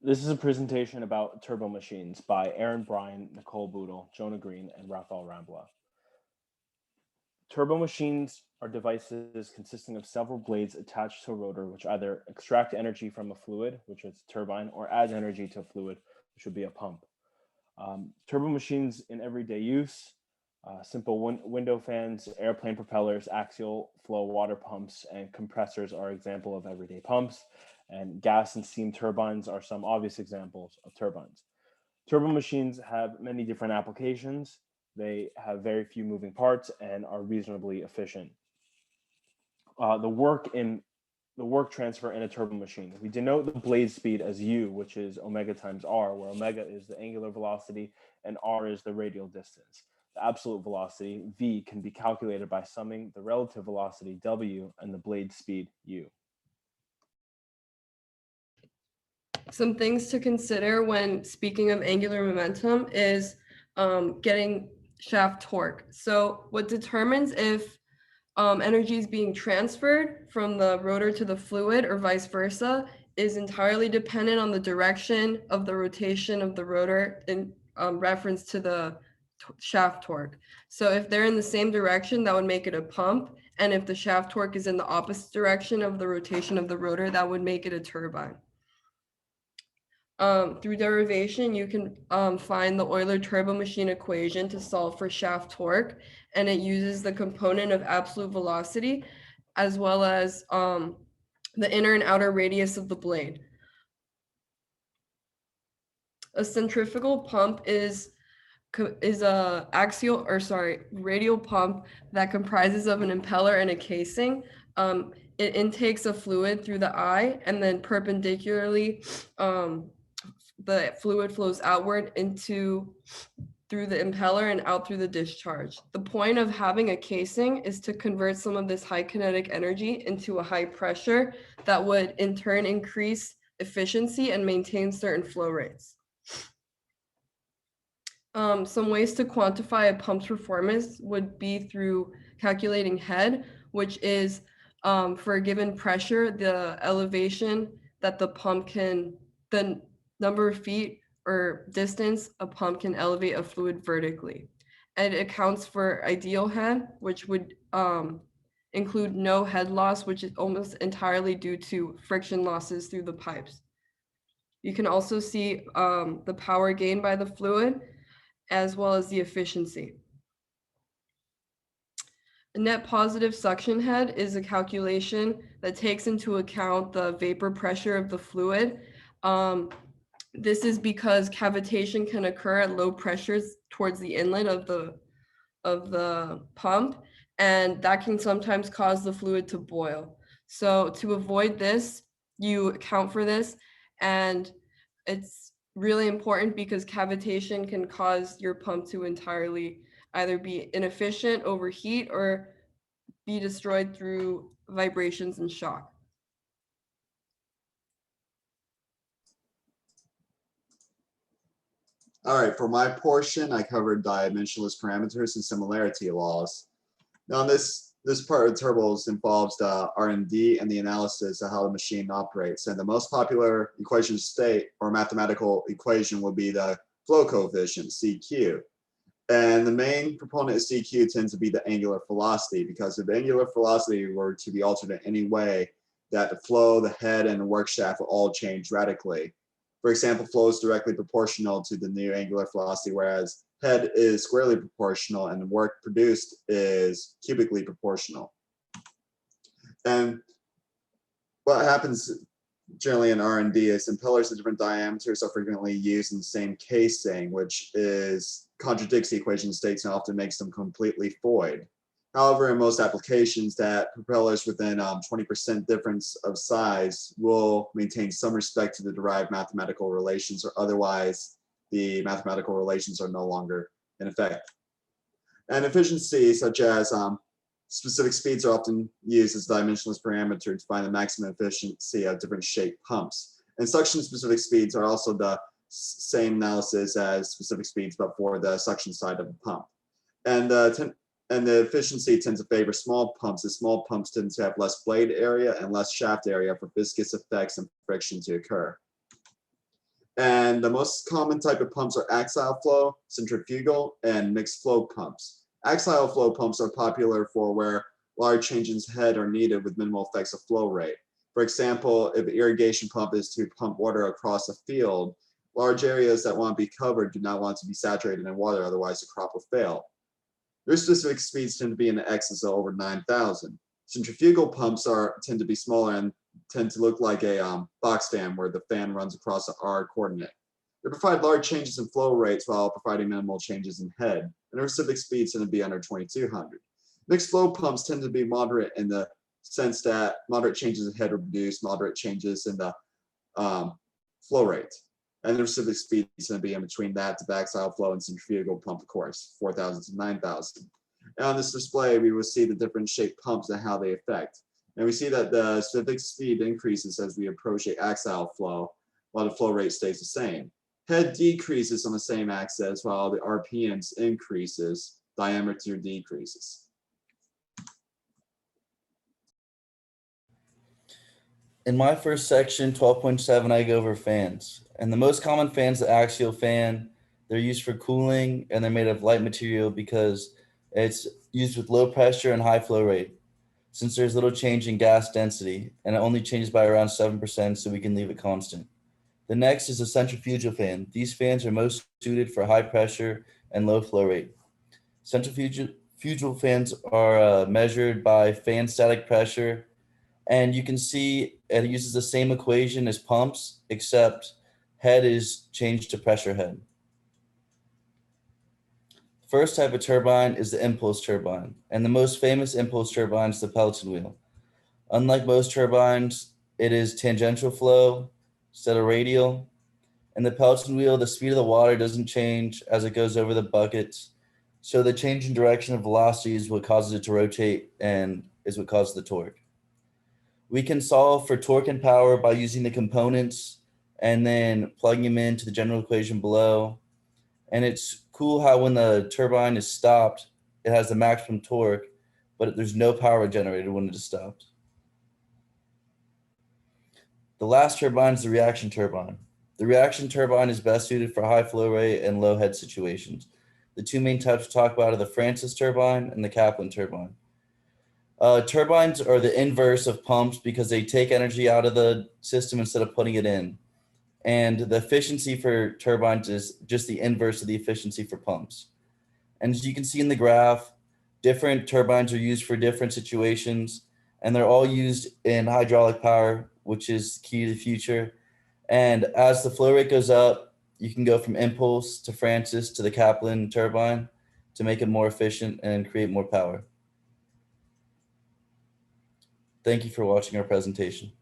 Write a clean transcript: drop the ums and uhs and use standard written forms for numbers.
This is a presentation about turbo machines by Aaron Bryant, Nicole Budel, Jonah Green, and Raphael Rambla. Turbo machines are devices consisting of several blades attached to a rotor, which either extract energy from a fluid, which is a turbine, or adds energy to a fluid, which would be a pump. Turbo machines in everyday use, simple window fans, airplane propellers, axial flow water pumps, and compressors are example of everyday pumps, and gas and steam turbines are some obvious examples of turbines. Turbo machines have many different applications. They have very few moving parts and are reasonably efficient. The work transfer in a turbo machine. We denote the blade speed as U, which is omega times R, where omega is the angular velocity and R is the radial distance. The absolute velocity, V, can be calculated by summing the relative velocity, W, and the blade speed, U. Some things to consider when speaking of angular momentum is getting shaft torque. So what determines if energy is being transferred from the rotor to the fluid or vice versa is entirely dependent on the direction of the rotation of the rotor in reference to the shaft torque. So if they're in the same direction, that would make it a pump. And if the shaft torque is in the opposite direction of the rotation of the rotor, that would make it a turbine. Through derivation, you can find the Euler turbo machine equation to solve for shaft torque, and it uses the component of absolute velocity as well as the inner and outer radius of the blade. A centrifugal pump is a radial pump that comprises of an impeller and a casing. It intakes a fluid through the eye, and then perpendicularly the fluid flows outward through the impeller and out through the discharge. The point of having a casing is to convert some of this high kinetic energy into a high pressure that would in turn increase efficiency and maintain certain flow rates. Some ways to quantify a pump's performance would be through calculating head, which is for a given pressure, the elevation that the number of feet or distance a pump can elevate a fluid vertically. And it accounts for ideal head, which would include no head loss, which is almost entirely due to friction losses through the pipes. You can also see the power gained by the fluid, as well as the efficiency. A net positive suction head is a calculation that takes into account the vapor pressure of the fluid. This is because cavitation can occur at low pressures towards the inlet of the pump, and that can sometimes cause the fluid to boil. So to avoid this, you account for this, and it's really important because cavitation can cause your pump to entirely either be inefficient, overheat, or be destroyed through vibrations and shock. All right, for my portion, I covered dimensionless parameters and similarity laws. Now, this part of turbos involves the R&D and the analysis of how the machine operates. And the most popular equation state or mathematical equation would be the flow coefficient, CQ. And the main proponent of CQ tends to be the angular velocity, because if angular velocity were to be altered in any way, that the flow, the head, and the work shaft will all change radically. For example, flow is directly proportional to the new angular velocity, whereas head is squarely proportional and the work produced is cubically proportional. And what happens generally in R&D is impellers of different diameters are frequently used in the same casing, which contradicts the equation states and often makes them completely void. However, in most applications, that propellers within 20% difference of size will maintain some respect to the derived mathematical relations, or otherwise the mathematical relations are no longer in effect. And efficiency, such as specific speeds, are often used as a dimensionless parameter to find the maximum efficiency of different shaped pumps. And suction specific speeds are also the same analysis as specific speeds, but for the suction side of the pump. And the efficiency tends to favor small pumps, as small pumps tend to have less blade area and less shaft area for viscous effects and friction to occur. And the most common type of pumps are axial flow, centrifugal, and mixed flow pumps. Axial flow pumps are popular for where large changes in head are needed with minimal effects of flow rate. For example, if an irrigation pump is to pump water across a field, large areas that want to be covered do not want to be saturated in water, otherwise the crop will fail. Their specific speeds tend to be in excess of over 9,000. Centrifugal pumps tend to be smaller and tend to look like a box fan where the fan runs across the R coordinate. They provide large changes in flow rates while providing minimal changes in head, and their specific speeds tend to be under 2,200. Mixed flow pumps tend to be moderate in the sense that moderate changes in head will produce moderate changes in the flow rate. And their specific speeds tend to be in between that to axial flow and centrifugal pump, of course, 4,000 to 9,000. And on this display, we will see the different shaped pumps and how they affect. And we see that the specific speed increases as we approach the axial flow, while the flow rate stays the same. Head decreases on the same axis, while the RPMs increases, diameter decreases. In my first section, 12.7, I go over fans. And the most common fan is the axial fan. They're used for cooling, and they're made of light material because it's used with low pressure and high flow rate, since there's little change in gas density, and it only changes by around 7%, so we can leave it constant. The next is a centrifugal fan. These fans are most suited for high pressure and low flow rate. Centrifugal fans are measured by fan static pressure, and you can see it uses the same equation as pumps, except head is changed to pressure head. First type of turbine is the impulse turbine, and the most famous impulse turbine is the Pelton wheel. Unlike most turbines, it is tangential flow instead of radial. In the Pelton wheel, the speed of the water doesn't change as it goes over the buckets, so the change in direction of velocity is what causes it to rotate and is what causes the torque. We can solve for torque and power by using the components and then plugging them into the general equation below. And it's cool how when the turbine is stopped, it has the maximum torque, but there's no power generated when it is stopped. The last turbine is the reaction turbine. The reaction turbine is best suited for high flow rate and low head situations. The two main types to talk about are the Francis turbine and the Kaplan turbine. Turbines are the inverse of pumps because they take energy out of the system instead of putting it in. And the efficiency for turbines is just the inverse of the efficiency for pumps. And as you can see in the graph, different turbines are used for different situations, and they're all used in hydraulic power, which is key to the future. And as the flow rate goes up, you can go from impulse to Francis to the Kaplan turbine to make it more efficient and create more power. Thank you for watching our presentation.